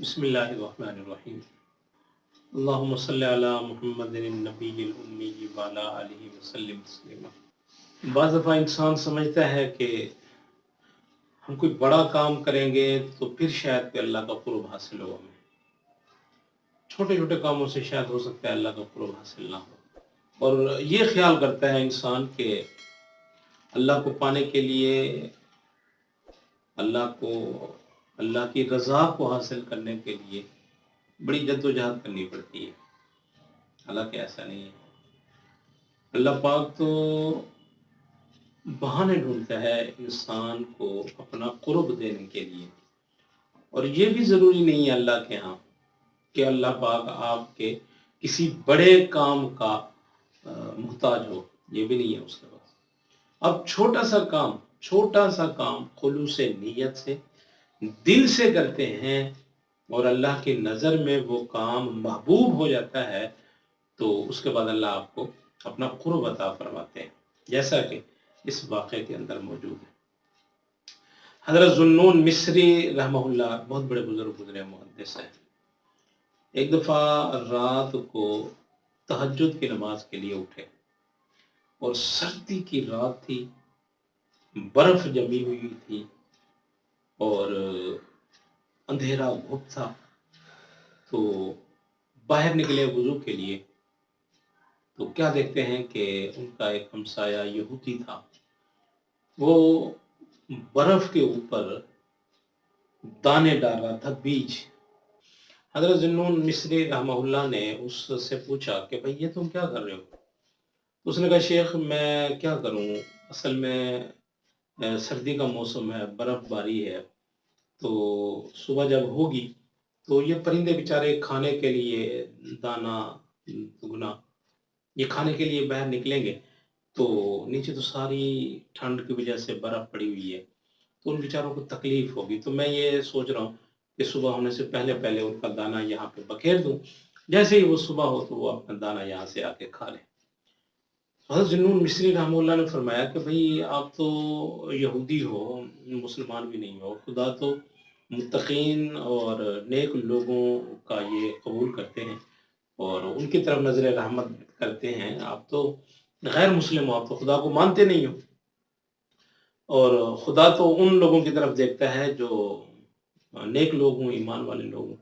بسم اللہ الرحمن الرحیم۔ اللہم صلی علی محمد النبی الامی وعلی آلہ وسلم تسلیما۔ بعض دفعہ انسان سمجھتا ہے کہ ہم کوئی بڑا کام کریں گے تو پھر شاید کہ اللہ کا قرب حاصل ہو ہمیں۔ چھوٹے چھوٹے کاموں سے شاید ہو سکتا ہے اللہ کا قرب حاصل نہ ہو، اور یہ خیال کرتا ہے انسان کہ اللہ کو پانے کے لیے، اللہ کی رضا کو حاصل کرنے کے لیے بڑی جد و جہد کرنی پڑتی ہے۔ حالانکہ ایسا نہیں ہے۔ اللہ پاک تو بہانے ڈھونڈتا ہے انسان کو اپنا قرب دینے کے لیے، اور یہ بھی ضروری نہیں ہے اللہ کے ہاں کہ اللہ پاک آپ کے کسی بڑے کام کا محتاج ہو، یہ بھی نہیں ہے اس کے پاس۔ اب چھوٹا سا کام خلوص نیت سے دل سے کرتے ہیں اور اللہ کی نظر میں وہ کام محبوب ہو جاتا ہے، تو اس کے بعد اللہ آپ کو اپنا قرب عطا فرماتے ہیں، جیسا کہ اس واقعے کے اندر موجود ہے۔ حضرت ذوالنون مصری رحمہ اللہ بہت بڑے بزرگ گزرے محدث ہیں۔ ایک دفعہ رات کو تہجد کی نماز کے لیے اٹھے، اور سردی کی رات تھی، برف جمی ہوئی تھی اور اندھیرا گھپ تھا، تو باہر نکلے وضو کے لیے، تو کیا دیکھتے ہیں کہ ان کا ایک ہمسایہ یہودی تھا، وہ برف کے اوپر دانے ڈال رہا تھا، بیج۔ حضرت ذوالنون مصری رحمہ اللہ نے اس سے پوچھا کہ بھئی یہ تم کیا کر رہے ہو؟ اس نے کہا شیخ میں کیا کروں، اصل میں سردی کا موسم ہے، برف باری ہے، تو صبح جب ہوگی تو یہ پرندے بیچارے کھانے کے لیے دانا گنا یہ کھانے کے لیے باہر نکلیں گے، تو نیچے تو ساری ٹھنڈ کی وجہ سے برف پڑی ہوئی ہے، تو ان بیچاروں کو تکلیف ہوگی، تو میں یہ سوچ رہا ہوں کہ صبح ہونے سے پہلے ان کا دانہ یہاں پہ بکھیر دوں، جیسے ہی وہ صبح ہو تو وہ اپنا دانہ یہاں سے آ کے کھا لیں۔ حضرت ذوالنون مصری رحمہ اللہ نے فرمایا کہ بھئی آپ تو یہودی ہو، مسلمان بھی نہیں ہو، خدا تو متقین اور نیک لوگوں کا یہ قبول کرتے ہیں اور ان کی طرف نظر رحمت کرتے ہیں، آپ تو غیر مسلم ہو، آپ تو خدا کو مانتے نہیں ہو، اور خدا تو ان لوگوں کی طرف دیکھتا ہے جو نیک لوگ ہوں، ایمان والے لوگ ہوں۔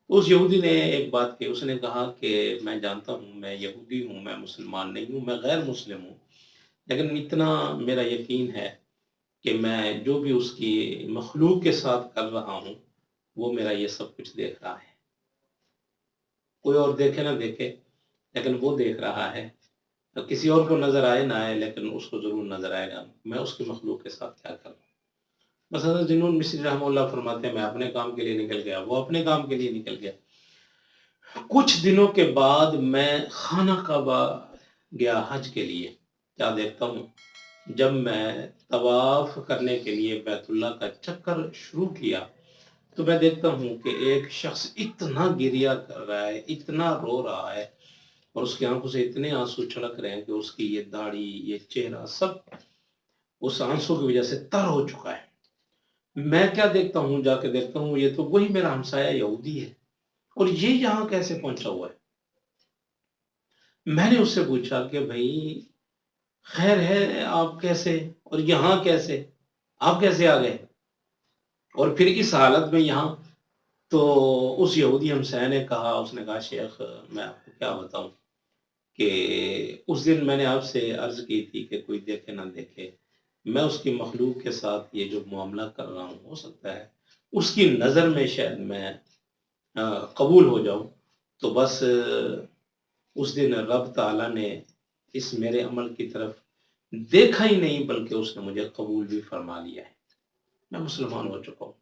اس یہودی نے ایک بات کی، اس نے کہا کہ میں جانتا ہوں میں یہودی ہوں، میں مسلمان نہیں ہوں، میں غیر مسلم ہوں، لیکن اتنا میرا یقین ہے کہ میں جو بھی اس کی مخلوق کے ساتھ کر رہا ہوں وہ میرا یہ سب کچھ دیکھ رہا ہے، کوئی اور دیکھے نہ دیکھے لیکن وہ دیکھ رہا ہے، تو کسی اور کو نظر آئے نہ آئے لیکن اس کو ضرور نظر آئے گا میں اس کی مخلوق کے ساتھ کیا کروں۔ بس حضرت ذوالنون مصری رحمہ اللہ فرماتے ہیں میں اپنے کام کے لیے نکل گیا، وہ اپنے کام کے لیے نکل گیا۔ کچھ دنوں کے بعد میں خانہ کعبہ گیا حج کے لیے، کیا دیکھتا ہوں، جب میں طواف کرنے کے لیے بیت اللہ کا چکر شروع کیا تو میں دیکھتا ہوں کہ ایک شخص اتنا گریہ کر رہا ہے، اتنا رو رہا ہے، اور اس کی آنکھوں سے اتنے آنسو چھلک رہے ہیں کہ اس کی یہ داڑھی، یہ چہرہ سب اس آنسو کی وجہ سے تر ہو چکا ہے۔ میں کیا دیکھتا ہوں، جا کے دیکھتا ہوں یہ تو وہی میرا ہمسایہ یہودی ہے، اور یہ یہاں کیسے پہنچا ہوا ہے؟ میں نے اس سے پوچھا کہ بھئی خیر ہے، آپ کیسے اور یہاں کیسے، آپ کیسے آ گئے اور پھر اس حالت میں یہاں؟ تو اس یہودی ہمسایہ نے کہا، اس نے کہا شیخ میں آپ کو کیا بتاؤں کہ اس دن میں نے آپ سے عرض کی تھی کہ کوئی دیکھے نہ دیکھے، میں اس کی مخلوق کے ساتھ یہ جو معاملہ کر رہا ہوں ہو سکتا ہے اس کی نظر میں شاید میں قبول ہو جاؤں، تو بس اس دن رب تعالیٰ نے اس میرے عمل کی طرف دیکھا ہی نہیں بلکہ اس نے مجھے قبول بھی فرما لیا ہے، میں مسلمان ہو چکا ہوں۔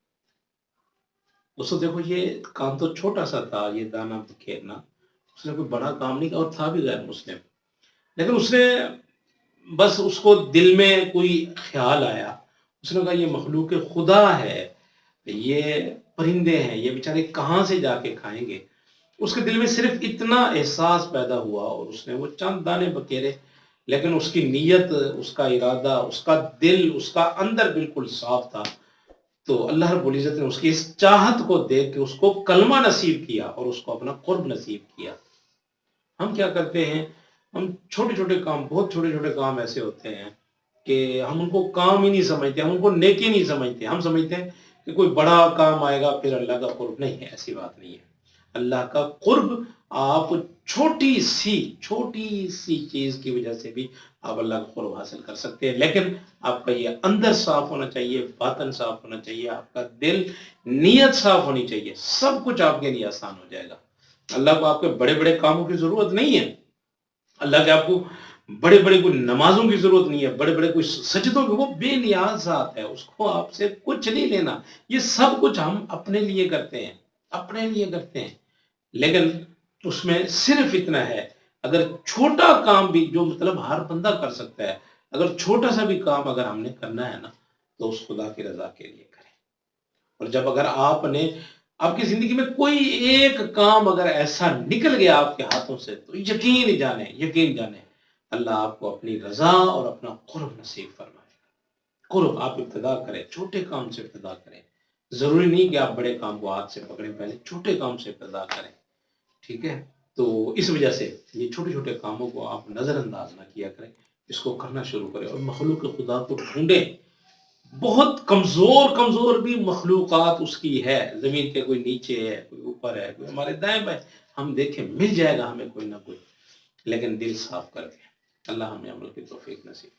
اس کو دیکھو یہ کام تو چھوٹا سا تھا، یہ دانہ بکھیرنا، اس نے کوئی بڑا کام نہیں کیا اور تھا بھی غیر مسلم، لیکن اس نے بس اس کو دل میں کوئی خیال آیا، اس نے کہا یہ مخلوق خدا ہے، یہ پرندے ہیں، یہ بیچارے کہاں سے جا کے کھائیں گے، اس کے دل میں صرف اتنا احساس پیدا ہوا اور اس نے وہ چند دانے بکھیرے، لیکن اس کی نیت، اس کا ارادہ، اس کا دل، اس کا اندر بالکل صاف تھا، تو اللہ رب العزت نے اس کی اس چاہت کو دیکھ کے اس کو کلمہ نصیب کیا اور اس کو اپنا قرب نصیب کیا۔ ہم کیا کرتے ہیں، ہم چھوٹے چھوٹے کام، بہت چھوٹے چھوٹے کام ایسے ہوتے ہیں کہ ہم ان کو کام ہی نہیں سمجھتے، ہم ان کو نیکی نہیں سمجھتے، ہم سمجھتے ہیں کہ کوئی بڑا کام آئے گا پھر اللہ کا قرب۔ نہیں ہے، ایسی بات نہیں ہے۔ اللہ کا قرب آپ چھوٹی سی چیز کی وجہ سے بھی آپ اللہ کا قرب حاصل کر سکتے ہیں، لیکن آپ کا یہ اندر صاف ہونا چاہیے، باطن صاف ہونا چاہیے، آپ کا دل، نیت صاف ہونی چاہیے، سب کچھ آپ کے لیے آسان ہو جائے گا۔ اللہ کو آپ کے بڑے بڑے کاموں کی ضرورت نہیں ہے، اللہ کے آپ کو بڑے بڑے کوئی نمازوں کی ضرورت نہیں ہے، بڑے بڑے کوئی سجدوں کی، وہ بے نیاز ذات ہے، اس کو آپ سے کچھ نہیں لینا۔ یہ سب کچھ ہم اپنے لیے کرتے ہیں، اپنے لیے کرتے ہیں، لیکن اس میں صرف اتنا ہے، اگر چھوٹا کام بھی جو مطلب ہر بندہ کر سکتا ہے، اگر چھوٹا سا بھی کام اگر ہم نے کرنا ہے نا تو اس خدا کی رضا کے لیے کریں۔ اور جب اگر آپ کی زندگی میں کوئی ایک کام اگر ایسا نکل گیا آپ کے ہاتھوں سے تو یقین جانیں اللہ آپ کو اپنی رضا اور اپنا قرب نصیب فرمائے گا۔ قرب آپ ابتدا کریں، چھوٹے کام سے ابتدا کریں، ضروری نہیں کہ آپ بڑے کام کو ہاتھ سے پکڑیں، پہلے چھوٹے کام سے ابتدا کریں، ٹھیک ہے؟ تو اس وجہ سے یہ چھوٹے چھوٹے کاموں کو آپ نظر انداز نہ کیا کریں، اس کو کرنا شروع کریں اور مخلوق خدا کو ڈھونڈیں۔ بہت کمزور کمزور بھی مخلوقات اس کی ہے، زمین کے کوئی نیچے ہے، کوئی اوپر ہے، کوئی ہمارے دائیں بائیں، ہم دیکھیں مل جائے گا ہمیں کوئی نہ کوئی، لیکن دل صاف کر کے۔ اللہ ہمیں عمل کی توفیق نصیب